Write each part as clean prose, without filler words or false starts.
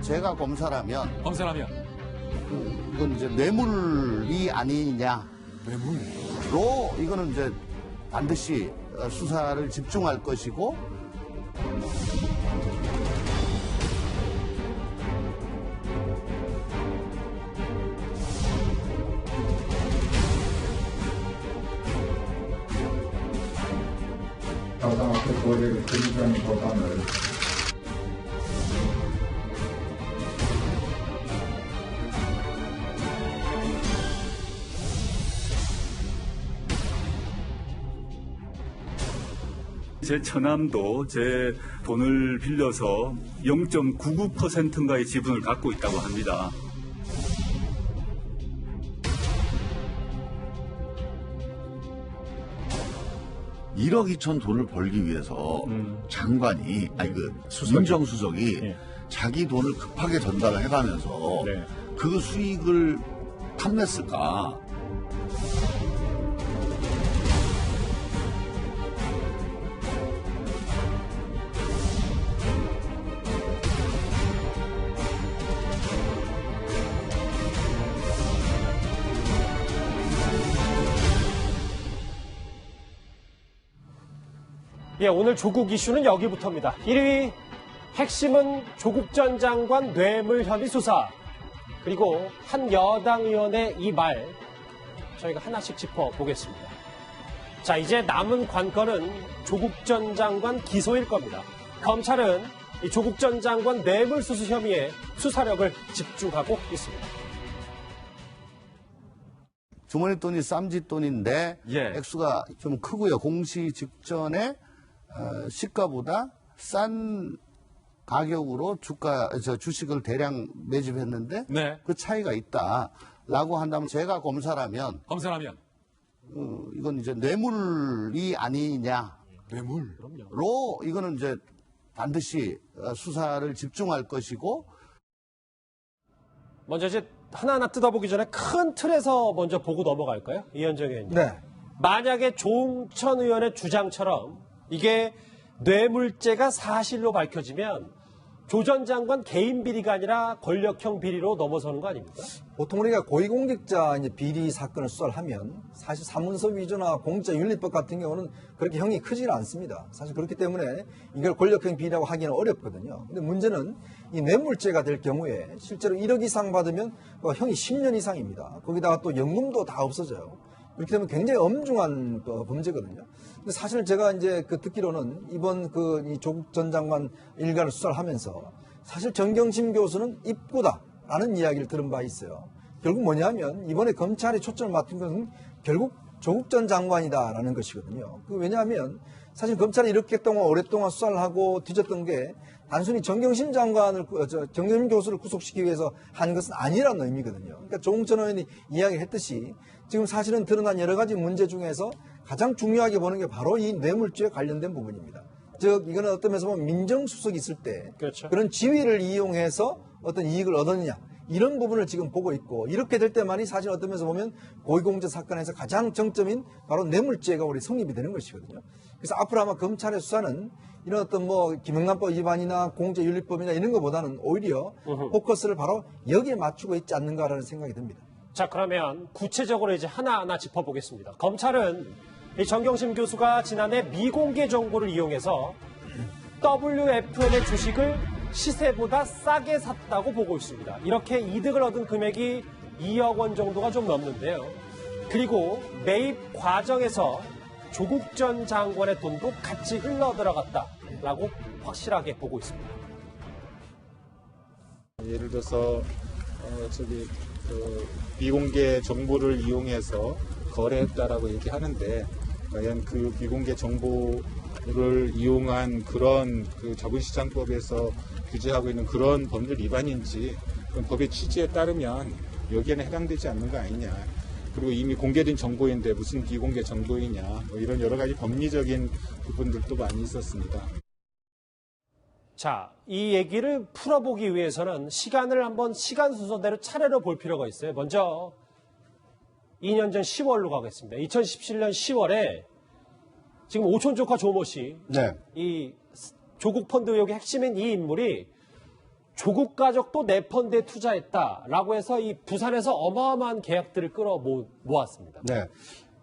제가 검사라면 이건 이제 뇌물이 아니냐. 뇌물로 이거는 이제 반드시 수사를 집중할 것이고. 가상화폐 거래를 금지하는 법안을 제 처남도 제 돈을 빌려서 0.99%인가의 지분을 갖고 있다고 합니다. (1억 2천) 돈을 벌기 위해서 장관이 민정수석이 자기 돈을 급하게 전달을 해가면서 그 수익을 탐냈을까? 예, 오늘 조국 이슈는 여기부터입니다. 1위, 핵심은 조국 전 장관 뇌물 혐의 수사. 그리고 한 여당 의원의 이 말, 저희가 하나씩 짚어보겠습니다. 자, 이제 남은 관건은 조국 전 장관 기소일 겁니다. 검찰은 이 조국 전 장관 뇌물 수수 혐의에 수사력을 집중하고 있습니다. 주머니 돈이 쌈짓돈인데 액수가 좀 크고요. 공시 직전에 시가보다 싼 가격으로 주식을 대량 매집했는데 그 차이가 있다라고 한다면 제가 검사라면 이건 이제 뇌물이 아니냐. 뇌물로 이거는 이제 반드시 수사를 집중할 것이고. 먼저 이제 하나하나 뜯어보기 전에 큰 틀에서 먼저 보고 넘어갈까요? 이현정 의원님. 만약에 조응천 의원의 주장처럼 이게 뇌물죄가 사실로 밝혀지면 조 전 장관 개인 비리가 아니라 권력형 비리로 넘어서는 거 아닙니까? 보통 우리가 고위공직자 비리 사건을 수사를 하면 사실 사문서 위조나 공직자윤리법 같은 경우는 그렇게 형이 크지는 않습니다. 사실 그렇기 때문에 이걸 권력형 비리라고 하기는 어렵거든요. 근데 문제는 이 뇌물죄가 될 경우에 실제로 1억 이상 받으면 형이 10년 이상입니다. 거기다가 또 연금도 다 없어져요. 그렇기 때문에 굉장히 엄중한 범죄거든요. 근데 사실 제가 이제 듣기로는 이번 이 조국 전 장관 일가를 수사를 하면서 사실 정경심 교수는 입구다라는 이야기를 들은 바 있어요. 결국 뭐냐면 이번에 검찰이 초점을 맞춘 것은 결국 조국 전 장관이다라는 것이거든요. 왜냐하면 사실 검찰이 이렇게 동안 오랫동안 수사를 하고 뒤졌던 게 단순히 정경심 정경심 교수를 구속시키기 위해서 한 것은 아니라는 의미거든요. 그러니까 조응천 의원이 이야기했듯이 지금 사실은 드러난 여러 가지 문제 중에서 가장 중요하게 보는 게 바로 이 뇌물죄에 관련된 부분입니다. 즉 이거는 어떤 면에서 보면 민정수석이 있을 때 그런 지위를 이용해서 어떤 이익을 얻었느냐 이런 부분을 지금 보고 있고 이렇게 될 때만이 사실 어떤 면에서 보면 고위공직자 사건에서 가장 정점인 바로 뇌물죄가 우리 성립이 되는 것이거든요. 그래서 앞으로 아마 검찰의 수사는 이런 어떤 김영란법 위반이나 공직자윤리법이나 이런 것보다는 오히려 포커스를 바로 여기에 맞추고 있지 않는가라는 생각이 듭니다. 자, 그러면 구체적으로 이제 하나하나 짚어보겠습니다. 검찰은 이 정경심 교수가 지난해 미공개 정보를 이용해서 WFM의 주식을 시세보다 싸게 샀다고 보고 있습니다. 이렇게 이득을 얻은 금액이 2억 원 정도가 좀 넘는데요. 그리고 매입 과정에서 조국 전 장관의 돈도 같이 흘러 들어갔다라고 확실하게 보고 있습니다. 예를 들어서 비공개 정보를 이용해서 거래했다라고 얘기하는데 과연 그 비공개 정보를 이용한 그런 자본시장법에서 규제하고 있는 그런 법률 위반인지 법의 취지에 따르면 여기에는 해당되지 않는 거 아니냐. 그리고 이미 공개된 정보인데 무슨 비공개 정보이냐. 이런 여러 가지 법리적인 부분들도 많이 있었습니다. 자, 이 얘기를 풀어보기 위해서는 시간을 한번 시간 순서대로 차례로 볼 필요가 있어요. 먼저 2년 전 10월로 가겠습니다. 2017년 10월에 지금 오촌 조카 조모 씨, 이 조국 펀드 의혹의 핵심인 이 인물이 조국 가족도 내 펀드에 투자했다라고 해서 이 부산에서 어마어마한 계약들을 끌어 모았습니다. 네.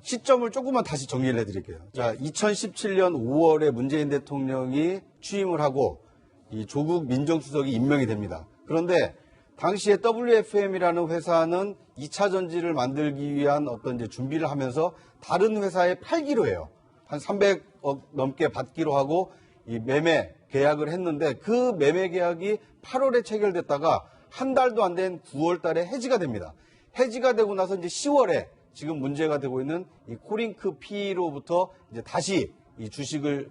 시점을 조금만 다시 정리를 해드릴게요. 자, 2017년 5월에 문재인 대통령이 취임을 하고 이 조국 민정수석이 임명이 됩니다. 그런데 당시에 WFM이라는 회사는 2차 전지를 만들기 위한 어떤 이제 준비를 하면서 다른 회사에 팔기로 해요. 한 300억 넘게 받기로 하고 이 매매 계약을 했는데 그 매매 계약이 8월에 체결됐다가 한 달도 안 된 9월 달에 해지가 됩니다. 해지가 되고 나서 이제 10월에 지금 문제가 되고 있는 이 코링크 P로부터 이제 다시 이 주식을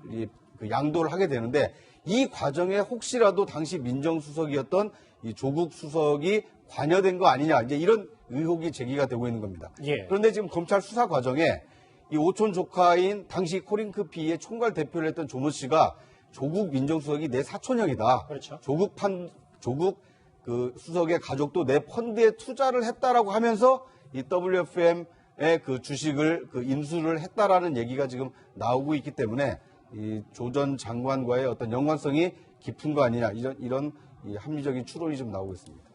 그 양도를 하게 되는데 이 과정에 혹시라도 당시 민정수석이었던 이 조국 수석이 관여된 거 아니냐 이제 이런 의혹이 제기가 되고 있는 겁니다. 예. 그런데 지금 검찰 수사 과정에 이 오촌 조카인 당시 코링크 P의 총괄 대표를 했던 조모 씨가 조국 민정수석이 내 사촌형이다. 그렇죠. 조국 그 수석의 가족도 내 펀드에 투자를 했다라고 하면서 이 WFM의 그 주식을 그 인수를 했다라는 얘기가 지금 나오고 있기 때문에 이 조 전 장관과의 어떤 연관성이 깊은 거 아니냐 이런 이 합리적인 추론이 좀 나오고 있습니다.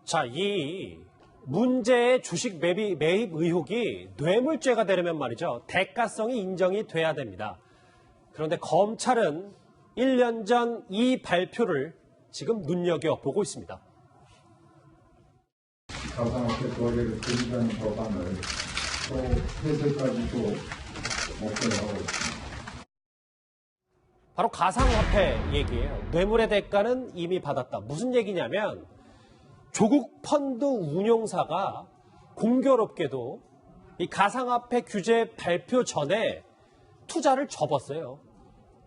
자, 이 문제의 주식 매입 의혹이 뇌물죄가 되려면 말이죠. 대가성이 인정이 돼야 됩니다. 그런데 검찰은 1년 전 이 발표를 지금 눈여겨보고 있습니다. 가상화폐 거래를 금지하는 법안을 또 폐쇄까지도 목표로 하고 있습니다. 바로 가상화폐 얘기예요. 뇌물의 대가는 이미 받았다. 무슨 얘기냐면 조국 펀드 운용사가 공교롭게도 이 가상화폐 규제 발표 전에 투자를 접었어요.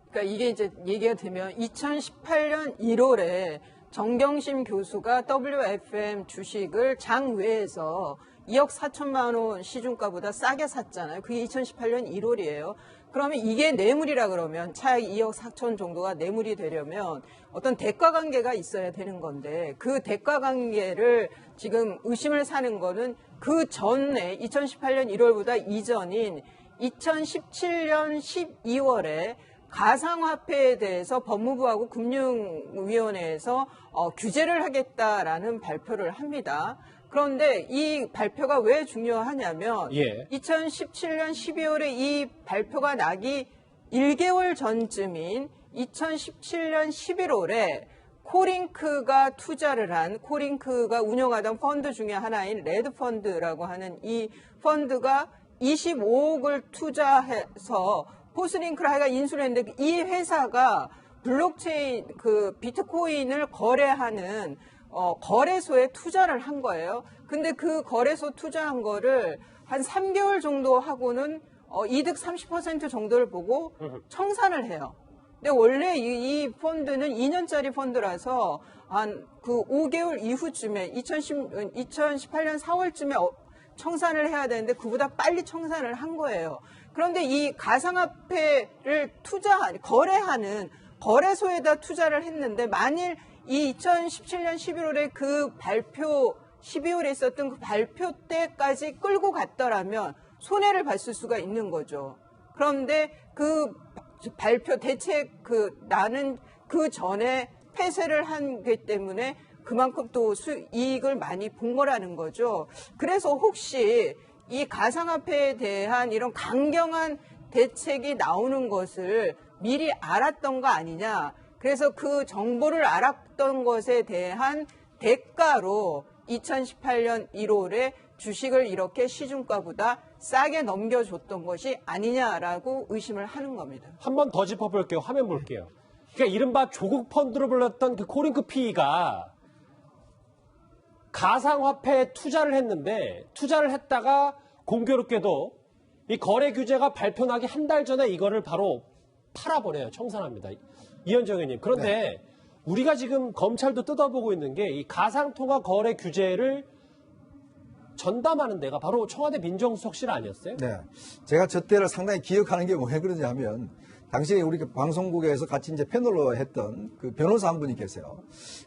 그러니까 이게 이제 얘기가 되면 2018년 1월에 정경심 교수가 WFM 주식을 장외에서 2억 4천만 원 시중가보다 싸게 샀잖아요. 그게 2018년 1월이에요. 그러면 이게 뇌물이라 그러면 차액 2억 4천 정도가 뇌물이 되려면 어떤 대가 관계가 있어야 되는 건데 그 대가 관계를 지금 의심을 사는 거는 그 전에 2018년 1월보다 이전인 2017년 12월에 가상화폐에 대해서 법무부하고 금융위원회에서 규제를 하겠다라는 발표를 합니다. 그런데 이 발표가 왜 중요하냐면 2017년 12월에 이 발표가 나기 1개월 전쯤인 2017년 11월에 코링크가 투자를 한 코링크가 운영하던 펀드 중에 하나인 레드펀드라고 하는 이 펀드가 25억을 투자해서 포스링크를 하여간 인수를 했는데 이 회사가 블록체인 그 비트코인을 거래하는 거래소에 투자를 한 거예요. 근데 그 거래소 투자한 거를 한 3개월 정도 하고는 이득 30% 정도를 보고 청산을 해요. 근데 원래 이 펀드는 2년짜리 펀드라서 한 그 5개월 이후쯤에 2018년 4월쯤에 청산을 해야 되는데 그보다 빨리 청산을 한 거예요. 그런데 이 가상화폐를 거래하는 거래소에다 투자를 했는데 만일 이 2017년 11월에 그 발표 12월에 있었던 그 발표 때까지 끌고 갔더라면 손해를 봤을 수가 있는 거죠. 그런데 그 발표 대책 나는 그 전에 폐쇄를 한기 때문에 그만큼 또 이익을 많이 본 거라는 거죠. 그래서 혹시 이 가상화폐에 대한 이런 강경한 대책이 나오는 것을 미리 알았던 거 아니냐. 그래서 그 정보를 알았던 것에 대한 대가로 2018년 1월에 주식을 이렇게 시중가보다 싸게 넘겨줬던 것이 아니냐라고 의심을 하는 겁니다. 한 번 더 짚어볼게요. 화면 볼게요. 그러니까 이른바 조국 펀드로 불렸던 그 코링크 P가 가상화폐에 투자를 했는데 투자를 했다가 공교롭게도 이 거래 규제가 발표나기 한 달 전에 이거를 바로 팔아버려요. 청산합니다. 이현정 의원님. 그런데 우리가 지금 검찰도 뜯어보고 있는 게 이 가상통화 거래 규제를 전담하는 데가 바로 청와대 민정수석실 아니었어요? 네. 제가 저 때를 상당히 기억하는 게 왜 그러지 하면 당시에 우리 방송국에서 같이 이제 패널로 했던 그 변호사 한 분이 계세요.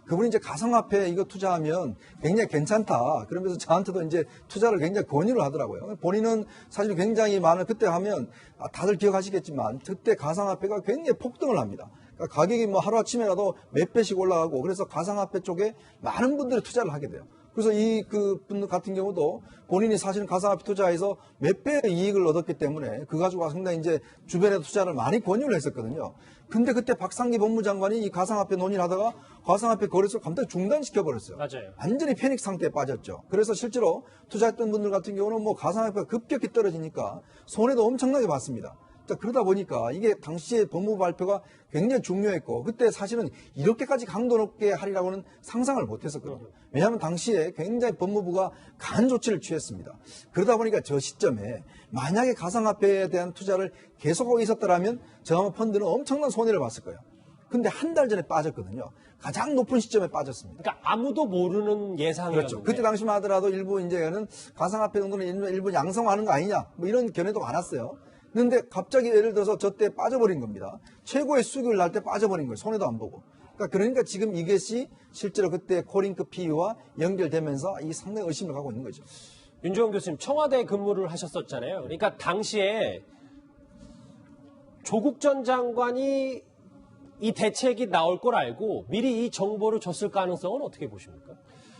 그분이 이제 가상화폐 이거 투자하면 굉장히 괜찮다. 그러면서 저한테도 이제 투자를 굉장히 권유를 하더라고요. 본인은 사실 굉장히 많은 그때 하면 다들 기억하시겠지만 그때 가상화폐가 굉장히 폭등을 합니다. 그러니까 가격이 뭐 하루아침에라도 몇 배씩 올라가고 그래서 가상화폐 쪽에 많은 분들이 투자를 하게 돼요. 그래서 이 분 같은 경우도 본인이 사실은 가상화폐 투자해서 몇 배의 이익을 얻었기 때문에 그 가지고 상당히 이제 주변에 투자를 많이 권유를 했었거든요. 근데 그때 박상기 법무장관이 이 가상화폐 논의를 하다가 가상화폐 거래소를 갑자기 중단시켜버렸어요. 맞아요. 완전히 패닉 상태에 빠졌죠. 그래서 실제로 투자했던 분들 같은 경우는 뭐 가상화폐가 급격히 떨어지니까 손해도 엄청나게 봤습니다. 자, 그러다 보니까 이게 당시에 법무부 발표가 굉장히 중요했고 그때 사실은 이렇게까지 강도 높게 하리라고는 상상을 못했었거든요. 왜냐하면 당시에 굉장히 법무부가 강한 조치를 취했습니다. 그러다 보니까 저 시점에 만약에 가상화폐에 대한 투자를 계속하고 있었더라면 저아마 펀드는 엄청난 손해를 봤을 거예요. 근데 한 달 전에 빠졌거든요. 가장 높은 시점에 빠졌습니다. 그러니까 아무도 모르는 예상이었는데. 그렇죠. 그때 당시만 하더라도 일부 이제는 가상화폐 정도는 일부 양성화하는 거 아니냐 뭐 이런 견해도 많았어요. 근데 갑자기 예를 들어서 저 때 빠져버린 겁니다. 최고의 수익을 날 때 빠져버린 거예요. 손해도 안 보고. 그러니까 지금 이것이 실제로 그때 코링크 PE와 연결되면서 이 상당히 의심을 가고 있는 거죠. 윤종원 교수님 청와대 근무를 하셨었잖아요. 그러니까 당시에 조국 전 장관이 이 대책이 나올 걸 알고 미리 이 정보를 줬을 가능성은 어떻게 보십니까?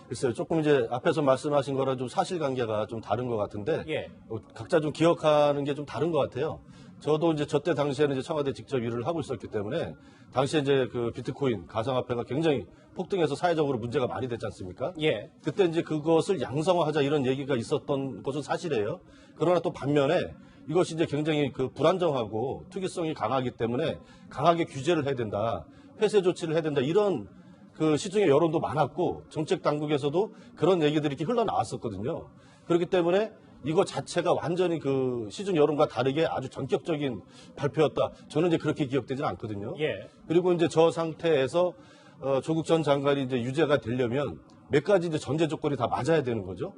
글쎄요, 조금 이제 앞에서 말씀하신 거랑 좀 사실관계가 좀 다른 것 같은데, 예. 각자 좀 기억하는 게 좀 다른 것 같아요. 저도 이제 저때 당시에는 이제 청와대 직접 일을 하고 있었기 때문에, 당시에 이제 그 비트코인, 가상화폐가 굉장히 폭등해서 사회적으로 문제가 많이 됐지 않습니까? 예. 그때 이제 그것을 양성화하자 이런 얘기가 있었던 것은 사실이에요. 그러나 또 반면에 이것이 이제 굉장히 그 불안정하고 투기성이 강하기 때문에 강하게 규제를 해야 된다, 폐쇄 조치를 해야 된다, 이런 그 시중의 여론도 많았고 정책 당국에서도 그런 얘기들이 이렇게 흘러나왔었거든요. 그렇기 때문에 이거 자체가 완전히 그 시중 여론과 다르게 아주 전격적인 발표였다. 저는 이제 그렇게 기억되지는 않거든요. 예. 그리고 이제 저 상태에서 조국 전 장관이 이제 유죄가 되려면 몇 가지 이제 전제 조건이 다 맞아야 되는 거죠.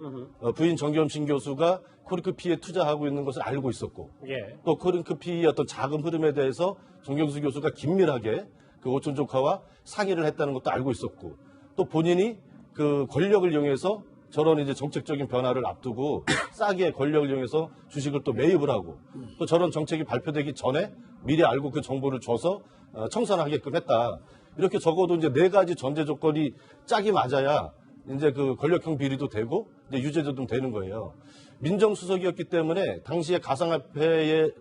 부인 정경심 교수가 코링크 PE에 투자하고 있는 것을 알고 있었고, 예. 또 코링크 PE의 어떤 자금 흐름에 대해서 정경수 교수가 긴밀하게 그 오촌 조카와 상의를 했다는 것도 알고 있었고, 또 본인이 그 권력을 이용해서 저런 이제 정책적인 변화를 앞두고 싸게 권력을 이용해서 주식을 또 매입을 하고, 또 저런 정책이 발표되기 전에 미리 알고 그 정보를 줘서 청산하게끔 했다. 이렇게 적어도 이제 4가지 전제 조건이 짝이 맞아야 이제 그 권력형 비리도 되고 이제 유죄도 좀 되는 거예요. 민정수석이었기 때문에 당시에 가상화폐를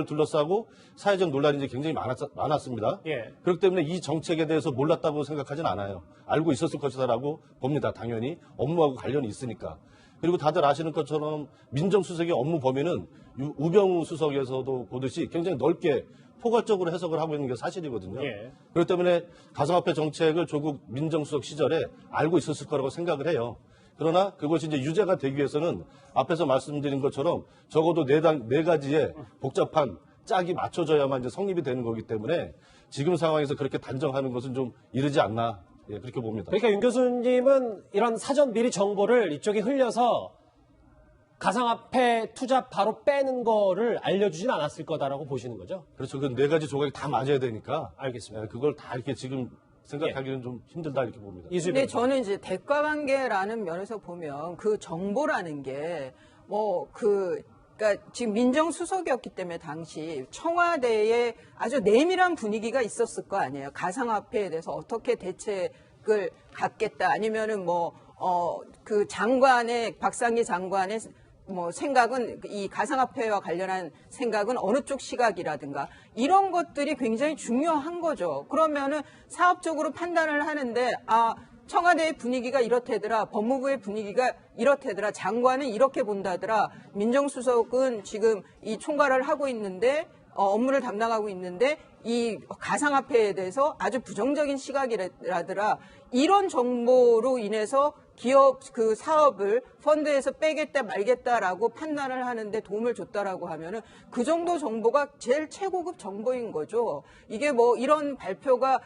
둘러싸고 사회적 논란이 이제 굉장히 많았습니다. 예. 그렇기 때문에 이 정책에 대해서 몰랐다고 생각하진 않아요. 알고 있었을 것이다라고 봅니다. 당연히 업무하고 관련이 있으니까. 그리고 다들 아시는 것처럼 민정수석의 업무 범위는 우병우 수석에서도 보듯이 굉장히 넓게 포괄적으로 해석을 하고 있는 게 사실이거든요. 예. 그렇기 때문에 가상화폐 정책을 조국 민정수석 시절에 알고 있었을 거라고 생각을 해요. 그러나 그것이 이제 유죄가 되기 위해서는 앞에서 말씀드린 것처럼 적어도 4가지의 복잡한 짝이 맞춰져야만 이제 성립이 되는 거기 때문에 지금 상황에서 그렇게 단정하는 것은 좀 이르지 않나, 예, 그렇게 봅니다. 그러니까 윤 교수님은 이런 사전 미리 정보를 이쪽에 흘려서 가상화폐 투자 바로 빼는 거를 알려주진 않았을 거다라고 보시는 거죠? 그렇죠. 그 4가지 조각이 다 맞아야 되니까. 알겠습니다. 예, 그걸 다 이렇게 지금 생각하기는 좀 힘들다 이렇게 봅니다. 근데 저는 이제 대가관계라는 면에서 보면 그 정보라는 게 그러니까 지금 민정수석이었기 때문에 당시 청와대에 아주 내밀한 분위기가 있었을 거 아니에요. 가상화폐에 대해서 어떻게 대책을 갖겠다, 아니면은 그 박상기 장관의 생각은, 이 가상화폐와 관련한 생각은 어느 쪽 시각이라든가 이런 것들이 굉장히 중요한 거죠. 그러면은 사업적으로 판단을 하는데, 청와대의 분위기가 이렇다더라, 법무부의 분위기가 이렇다더라, 장관은 이렇게 본다더라, 민정수석은 지금 이 총괄을 하고 있는데, 업무를 담당하고 있는데 이 가상화폐에 대해서 아주 부정적인 시각이라더라, 이런 정보로 인해서 기업 그 사업을 펀드에서 빼겠다 말겠다라고 판단을 하는데 도움을 줬다라고 하면은 그 정도 정보가 제일 최고급 정보인 거죠. 이게 이런 발표가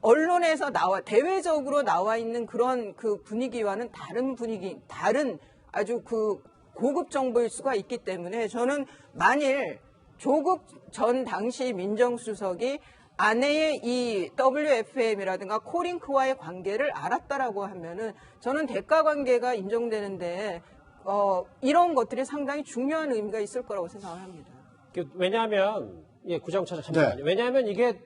언론에서 대외적으로 나와 있는 그런 그 분위기와는 다른 아주 그 고급 정보일 수가 있기 때문에, 저는 만일 조국 전 당시 민정수석이 아내의 이 WFM이라든가 코링크와의 관계를 알았다라고 하면은 저는 대가 관계가 인정되는데 이런 것들이 상당히 중요한 의미가 있을 거라고 생각을 합니다. 왜냐하면 구장차 잠깐만요. 네. 왜냐하면 이게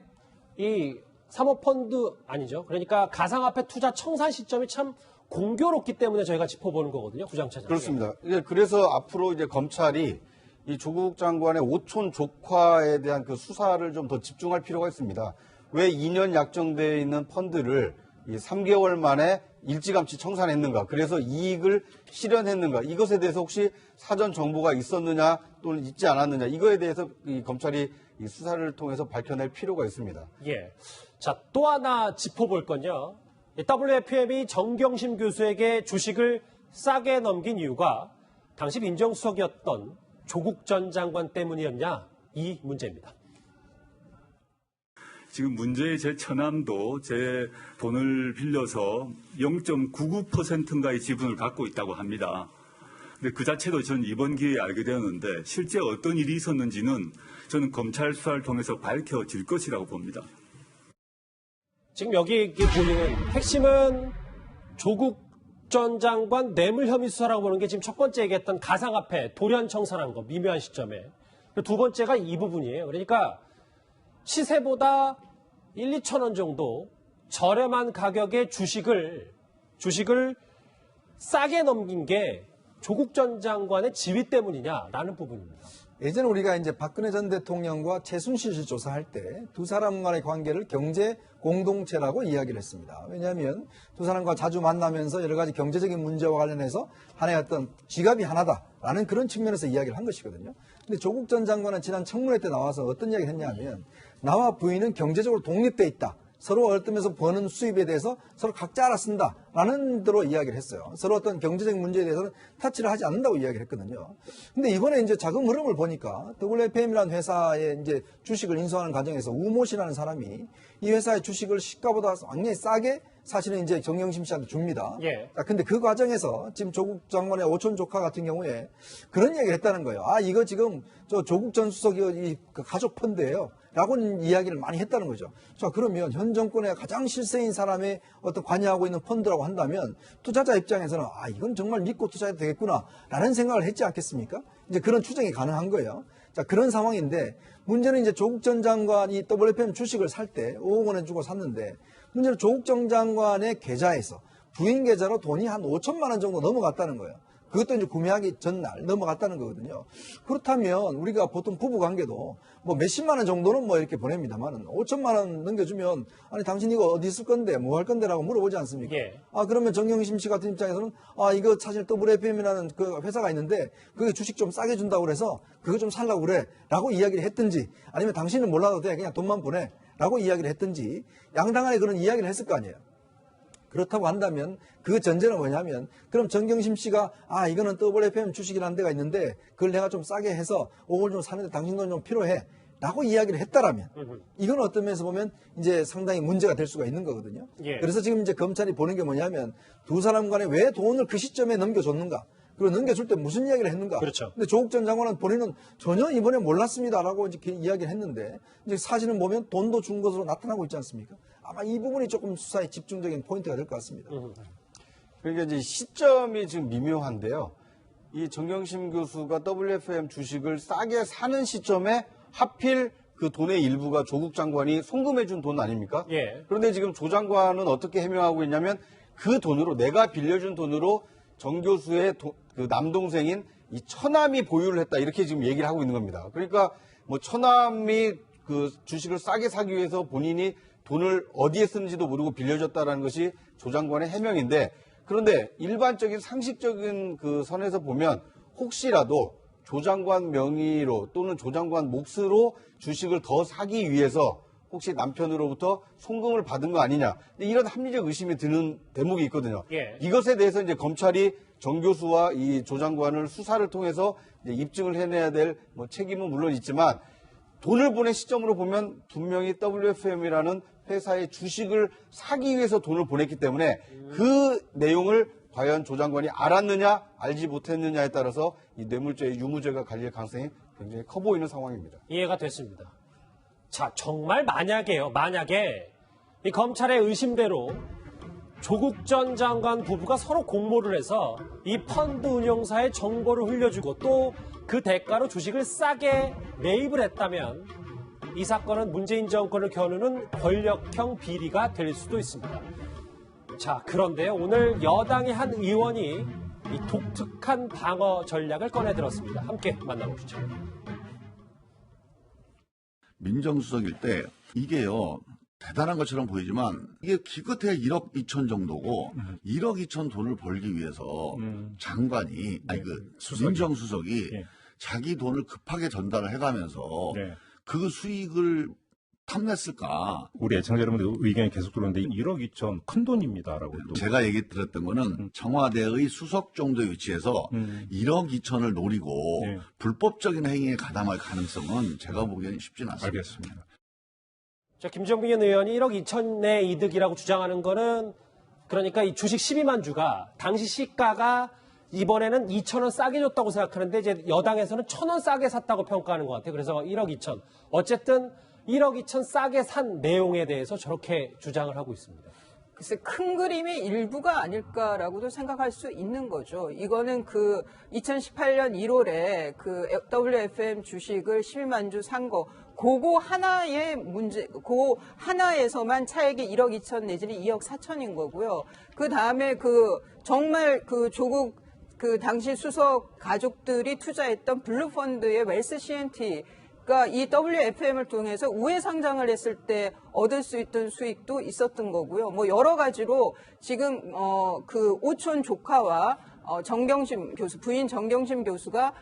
이 사모펀드 아니죠. 그러니까 가상화폐 투자 청산 시점이 참 공교롭기 때문에 저희가 짚어보는 거거든요. 부장차장. 그렇습니다. 그래서 앞으로 이제 검찰이 이 조국 장관의 오촌 조카에 대한 그 수사를 좀 더 집중할 필요가 있습니다. 왜 2년 약정되어 있는 펀드를 이 3개월 만에 일찌감치 청산했는가? 그래서 이익을 실현했는가? 이것에 대해서 혹시 사전 정보가 있었느냐 또는 있지 않았느냐? 이거에 대해서 이 검찰이 이 수사를 통해서 밝혀낼 필요가 있습니다. 예. 자, 또 하나 짚어볼 건요. WFM이 정경심 교수에게 주식을 싸게 넘긴 이유가 당시 민정수석이었던 조국 전 장관 때문이었냐? 이 문제입니다. 지금 문제의 제 처남도 제 돈을 빌려서 0.99%인가의 지분을 갖고 있다고 합니다. 근데 그 자체도 저는 이번 기회에 알게 되었는데 실제 어떤 일이 있었는지는 저는 검찰 수사를 통해서 밝혀질 것이라고 봅니다. 지금 여기 보이는 핵심은 조국 전 장관 뇌물 혐의 수사라고 보는 게 지금 첫 번째 얘기했던 가상화폐 돌연 청산한 거 미묘한 시점에. 두 번째가 이 부분이에요. 그러니까 시세보다 1, 2천 원 정도 저렴한 가격의 주식을 싸게 넘긴 게 조국 전 장관의 지위 때문이냐라는 부분입니다. 예전에 우리가 이제 박근혜 전 대통령과 최순실 씨 조사할 때 두 사람 간의 관계를 경제 공동체라고 이야기를 했습니다. 왜냐하면 두 사람과 자주 만나면서 여러 가지 경제적인 문제와 관련해서 하나의 어떤 지갑이 하나다라는 그런 측면에서 이야기를 한 것이거든요. 근데 조국 전 장관은 지난 청문회 때 나와서 어떤 이야기를 했냐면 나와 부인은 경제적으로 독립돼 있다. 서로 어떤 면에서 버는 수입에 대해서 서로 각자 알아 쓴다라는 대로 이야기를 했어요. 서로 어떤 경제적인 문제에 대해서는 타치를 하지 않는다고 이야기를 했거든요. 근데 이번에 이제 자금 흐름을 보니까 WFM이라는 회사의 이제 주식을 인수하는 과정에서 우모 씨라는 사람이 이 회사의 주식을 시가보다 굉장히 싸게 사실은 이제 정경심 씨한테 줍니다. 예. 근데 그 과정에서 지금 조국 장관의 오촌 조카 같은 경우에 그런 이야기를 했다는 거예요. 아, 이거 지금 저 조국 전 수석이 이 가족 펀드예요. 라고 이야기를 많이 했다는 거죠. 자, 그러면 현 정권의 가장 실세인 사람의 어떤 관여하고 있는 펀드라고 한다면 투자자 입장에서는 아, 이건 정말 믿고 투자해도 되겠구나 라는 생각을 했지 않겠습니까? 이제 그런 추정이 가능한 거예요. 자, 그런 상황인데 문제는 이제 조국 전 장관이 WFM 주식을 살 때 5억 원에 주고 샀는데 문제는 조국 전 장관의 계좌에서 부인 계좌로 돈이 한 5천만 원 정도 넘어갔다는 거예요. 그것도 이제 구매하기 전날 넘어갔다는 거거든요. 그렇다면 우리가 보통 부부 관계도 뭐 몇십만 원 정도는 뭐 이렇게 보냅니다만 5천만 원 넘겨주면 아니 당신 이거 어디 쓸 건데 뭐 할 건데라고 물어보지 않습니까? 예. 아 그러면 정경심 씨 같은 입장에서는 아 이거 사실 WFM이라는 그 회사가 있는데 그게 주식 좀 싸게 준다고 그래서 그거 좀 살라고 그래 라고 이야기를 했든지 아니면 당신은 몰라도 돼 그냥 돈만 보내 라고 이야기를 했든지 양당간에 그런 이야기를 했을 거 아니에요. 그렇다고 한다면 그 전제는 뭐냐면 그럼 정경심 씨가 아 이거는 WFM 주식이라는 데가 있는데 그걸 내가 좀 싸게 해서 5월 좀 사는데 당신 돈 좀 필요해 라고 이야기를 했다라면 이건 어떤 면에서 보면 이제 상당히 문제가 될 수가 있는 거거든요. 예. 그래서 지금 이제 검찰이 보는 게 뭐냐면 두 사람 간에 왜 돈을 그 시점에 넘겨줬는가 그리고 넘겨줄 때 무슨 이야기를 했는가. 그렇죠. 근데 조국 전 장관은 본인은 전혀 이번에 몰랐습니다라고 이제 이야기를 했는데 이제 사실은 보면 돈도 준 것으로 나타나고 있지 않습니까? 아마 이 부분이 조금 수사의 집중적인 포인트가 될 것 같습니다. 그러니까 이제 시점이 지금 미묘한데요. 이 정경심 교수가 WFM 주식을 싸게 사는 시점에 하필 그 돈의 일부가 조국 장관이 송금해준 돈 아닙니까? 예. 그런데 지금 조 장관은 어떻게 해명하고 있냐면 그 돈으로 내가 빌려준 돈으로 정 교수의 그 남동생인 이 처남이 보유를 했다 이렇게 지금 얘기를 하고 있는 겁니다. 그러니까 뭐 처남이 그 주식을 싸게 사기 위해서 본인이 돈을 어디에 쓰는지도 모르고 빌려줬다라는 것이 조 장관의 해명인데 그런데 일반적인 상식적인 그 선에서 보면 혹시라도 조 장관 명의로 또는 조 장관 몫으로 주식을 더 사기 위해서 혹시 남편으로부터 송금을 받은 거 아니냐. 이런 합리적 의심이 드는 대목이 있거든요. 예. 이것에 대해서 이제 검찰이 정 교수와 이 조 장관을 수사를 통해서 이제 입증을 해내야 될 뭐 책임은 물론 있지만 돈을 보낸 시점으로 보면 분명히 WFM이라는 회사의 주식을 사기 위해서 돈을 보냈기 때문에 그 내용을 과연 조 장관이 알았느냐 알지 못했느냐에 따라서 이 뇌물죄 유무죄가 갈릴 가능성이 굉장히 커 보이는 상황입니다. 이해가 됐습니다. 자, 정말 만약에 이 검찰의 의심대로 조국 전 장관 부부가 서로 공모를 해서 이 펀드 운용사의 정보를 흘려주고 또 그 대가로 주식을 싸게 매입을 했다면 이 사건은 문재인 정권을 겨누는 권력형 비리가 될 수도 있습니다. 자, 그런데 오늘 여당의 한 의원이 이 독특한 방어 전략을 꺼내들었습니다. 함께 만나보시죠. 민정수석일 때 이게요 대단한 것처럼 보이지만 이게 기껏해야 1억 2천 정도고 1억 2천 돈을 벌기 위해서 장관이 아니 그 민정수석이 자기 돈을 급하게 전달을 해가면서 그 수익을 탐냈을까? 우리 애청자 여러분들 의견이 계속 들어오는데 1억 2천 큰 돈입니다라고. 또. 제가 얘기 들었던 거는 청와대의 수석 정도에 위치해서 1억 2천을 노리고 불법적인 행위에 가담할 가능성은 제가 보기에는 쉽지는 않습니다. 알겠습니다. 자, 김정민 의원이 1억 2천의 이득이라고 주장하는 거는 그러니까 이 주식 12만 주가 당시 시가가 이번에는 2,000원 싸게 줬다고 생각하는데 이제 여당에서는 1,000원 싸게 샀다고 평가하는 것 같아요. 그래서 1억 2천. 어쨌든 1억 2천 싸게 산 내용에 대해서 저렇게 주장을 하고 있습니다. 글쎄 큰 그림의 일부가 아닐까라고도 생각할 수 있는 거죠. 이거는 그 2018년 1월에 그 WFM 주식을 12만 주 산 거, 그거 하나의 문제, 그 하나에서만 차액이 1억 2천 내지는 2억 4천인 거고요. 그 다음에 그 정말 그 조국 그 당시 수석 가족들이 투자했던 블루펀드의 웰스 CNT 이 WFM을 통해서 우회 상장을 했을 때 얻을 수 있던 수익도 있었던 거고요. 뭐 여러 가지로 지금 그 오촌 조카와 정경심 교수, 부인 정경심 교수가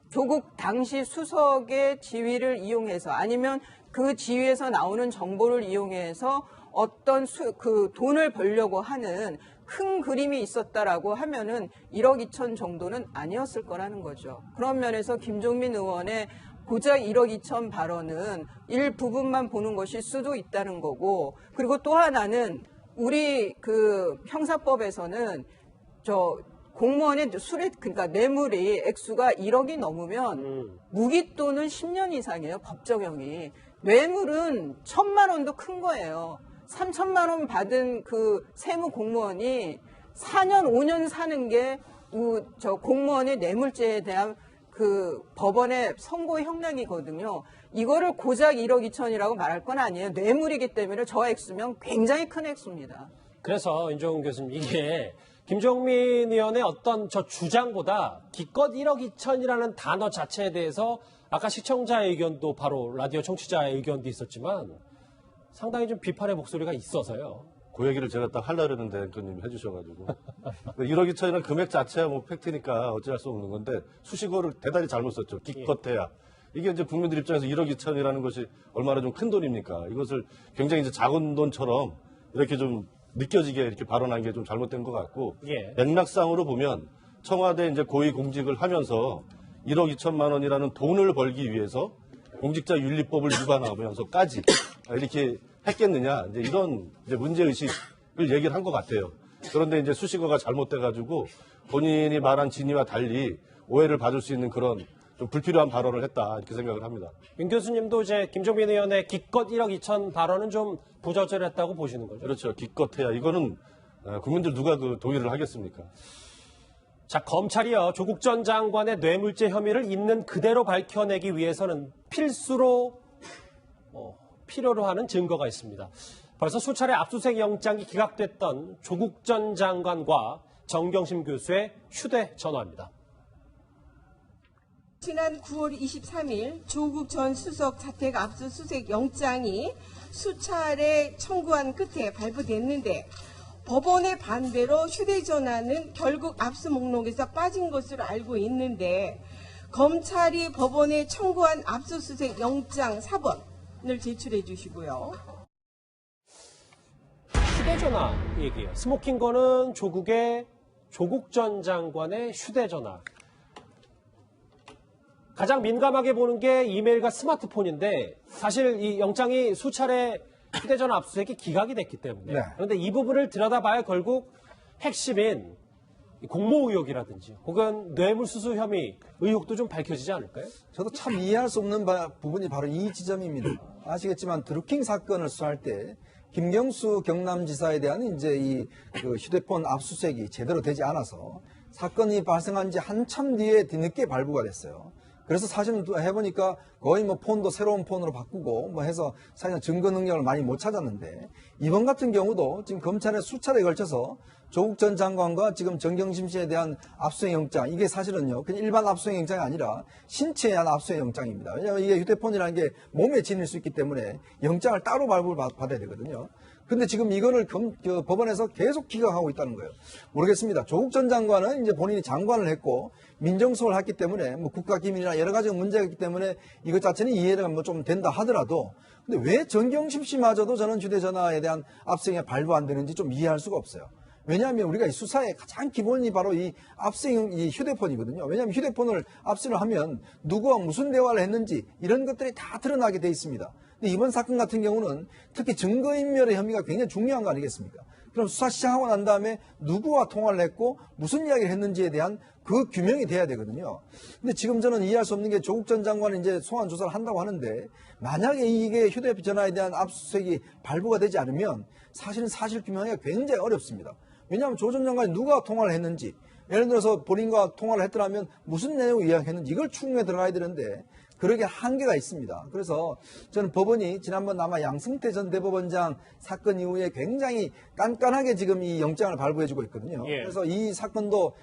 조국 당시 수석의 지위를 이용해서 아니면 그 지위에서 나오는 정보를 이용해서 어떤 그 돈을 벌려고 하는 큰 그림이 있었다라고 하면은 1억 2천 정도는 아니었을 거라는 거죠. 그런 면에서 김종민 의원의 고작 1억 2천 발언은 일부분만 보는 것일 수도 있다는 거고, 그리고 또 하나는 우리 그 형사법에서는 공무원의 그러니까 뇌물이 액수가 1억이 넘으면 무기 또는 10년 이상이에요, 법정형이. 뇌물은 1,000만 원도 큰 거예요. 3,000만 원 받은 그 세무 공무원이 4년, 5년 사는 게 공무원의 뇌물죄에 대한 그 법원의 선고 형량이거든요. 이거를 고작 1억 2천이라고 말할 건 아니에요. 뇌물이기 때문에 저 액수면 굉장히 큰 액수입니다. 그래서 윤종훈 교수님, 이게 김종민 의원의 어떤 저 주장보다 기껏 1억 2천이라는 단어 자체에 대해서 아까 시청자의 의견도 바로 라디오 청취자의 의견도 있었지만 상당히 좀 비판의 목소리가 있어서요. 그 얘기를 제가 딱 하려고 했는데 앵커님이 해주셔가지고 1억 2천이라는 금액 자체야 뭐 팩트니까 어찌할 수 없는 건데 수식어를 대단히 잘못 썼죠. 기껏해야. 이게 이제 국민들 입장에서 1억 2천이라는 것이 얼마나 좀 큰 돈입니까? 이것을 굉장히 이제 작은 돈처럼 이렇게 좀 느껴지게 이렇게 발언한 게 좀 잘못된 것 같고 맥락상으로 보면 청와대 이제 고위 공직을 하면서 1억 2천만 원이라는 돈을 벌기 위해서 공직자윤리법을 위반하면서까지 이렇게 했겠느냐, 이제 이런 이제 문제의식을 얘기를 한 것 같아요. 그런데 이제 수식어가 잘못돼가지고 본인이 말한 진위와 달리 오해를 받을 수 있는 그런 좀 불필요한 발언을 했다, 이렇게 생각을 합니다. 윤 교수님도 이제 김종민 의원의 기껏 1억 2천 발언은 좀 부적절했다고 보시는 거죠? 그렇죠. 기껏해야. 이거는 국민들 누가 그 동의를 하겠습니까? 자, 검찰이요, 조국 전 장관의 뇌물죄 혐의를 있는 그대로 밝혀내기 위해서는 필요로 하는 증거가 있습니다. 벌써 수차례 압수수색 영장이 기각됐던 조국 전 장관과 정경심 교수의 휴대전화입니다. 지난 9월 23일 조국 전 수석 자택 압수수색 영장이 수차례 청구한 끝에 발부됐는데 법원의 반대로 휴대전화는 결국 압수 목록에서 빠진 것으로 알고 있는데 검찰이 법원에 청구한 압수수색 영장 4번을 제출해 주시고요. 휴대전화 얘기예요. 스모킹건은 조국 전 장관의 휴대전화. 가장 민감하게 보는 게 이메일과 스마트폰인데 사실 이 영장이 수차례 휴대전화 압수수색이 기각이 됐기 때문에 그런데 이 부분을 들여다봐야 결국 핵심인 공모 의혹이라든지 혹은 뇌물수수 혐의 의혹도 좀 밝혀지지 않을까요? 저도 참 이해할 수 없는 부분이 바로 이 지점입니다. 아시겠지만 드루킹 사건을 수사할 때 김경수 경남지사에 대한 이제 그 휴대폰 압수수색이 제대로 되지 않아서 사건이 발생한 지 한참 뒤에 뒤늦게 발부가 됐어요. 그래서 사실은 또 해보니까 거의 뭐 폰도 새로운 폰으로 바꾸고 뭐 해서 사실은 증거 능력을 많이 못 찾았는데 이번 같은 경우도 지금 검찰에 수차례에 걸쳐서 조국 전 장관과 지금 정경심 씨에 대한 압수수색 영장, 이게 사실은요 그냥 일반 압수수색 영장이 아니라 신체에 대한 압수수색 영장입니다. 왜냐하면 이게 휴대폰이라는 게 몸에 지닐 수 있기 때문에 영장을 따로 발부를 받아야 되거든요. 근데 지금 이거를 법원에서 계속 기각하고 있다는 거예요. 모르겠습니다. 조국 전 장관은 이제 본인이 장관을 했고 민정수석을 했기 때문에 뭐 국가기밀이나 여러 가지 문제가 있기 때문에 이것 자체는 이해가 뭐 좀 된다 하더라도 근데 왜 정경심 씨마저도 저는 휴대전화에 대한 압수수색이 발부 안 되는지 좀 이해할 수가 없어요. 왜냐하면 우리가 이 수사의 가장 기본이 바로 이 압수수색 이 휴대폰이거든요. 왜냐하면 휴대폰을 압수를 하면 누구와 무슨 대화를 했는지 이런 것들이 다 드러나게 돼 있습니다. 근데 이번 사건 같은 경우는 특히 증거인멸의 혐의가 굉장히 중요한 거 아니겠습니까? 그럼 수사 시작하고 난 다음에 누구와 통화를 했고 무슨 이야기를 했는지에 대한 그 규명이 돼야 되거든요. 근데 지금 저는 이해할 수 없는 게 조국 전 장관은 이제 소환 조사를 한다고 하는데 만약에 이게 휴대전화에 대한 압수수색이 발부가 되지 않으면 사실은 사실 규명하기가 굉장히 어렵습니다. 왜냐하면 조 전 장관이 누가 통화를 했는지 예를 들어서 본인과 통화를 했더라면 무슨 내용을 이야기했는지 이걸 추궁해 들어가야 되는데 그러게 한계가 있습니다. 그래서 저는 법원이 지난번 아마 양승태 전 대법원장 사건 이후에 굉장히 깐깐하게 지금 이 영장을 발부해주고 있거든요. 예. 그래서 이 사건도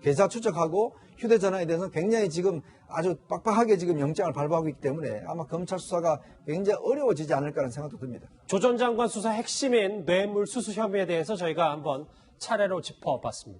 계좌 추적하고 휴대전화에 대해서 굉장히 지금 아주 빡빡하게 지금 영장을 발부하고 있기 때문에 아마 검찰 수사가 굉장히 어려워지지 않을까라는 생각도 듭니다. 조 전 장관 수사 핵심인 뇌물 수수 혐의에 대해서 저희가 한번 차례로 짚어봤습니다.